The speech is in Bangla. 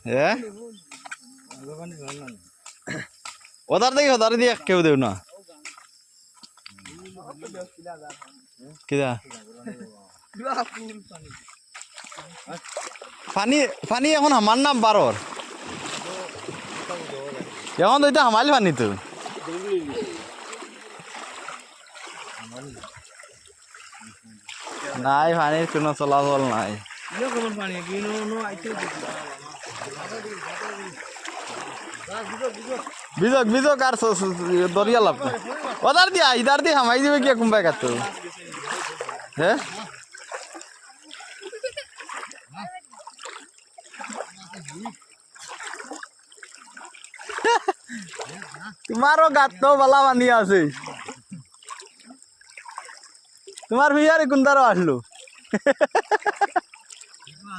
হ্যাঁ ওদার দেখি ওদার দিয়ে কেউ দেও না কিরা পানি পানি এখন আমার নাম বারোর এখন তো এটা হামাইল পানি তো নাই পানির কোনো চলাচল নাই বিজক বিজক আর দরিয়া লাভ ওদার দিয়া ইদার দিয়ে হামাই দিবে কি কুম্বাই কাতো হ্যাঁ তোমারও গাত তো বালা বানি আছে তোমার বিয়ারে কোনদারও আসলো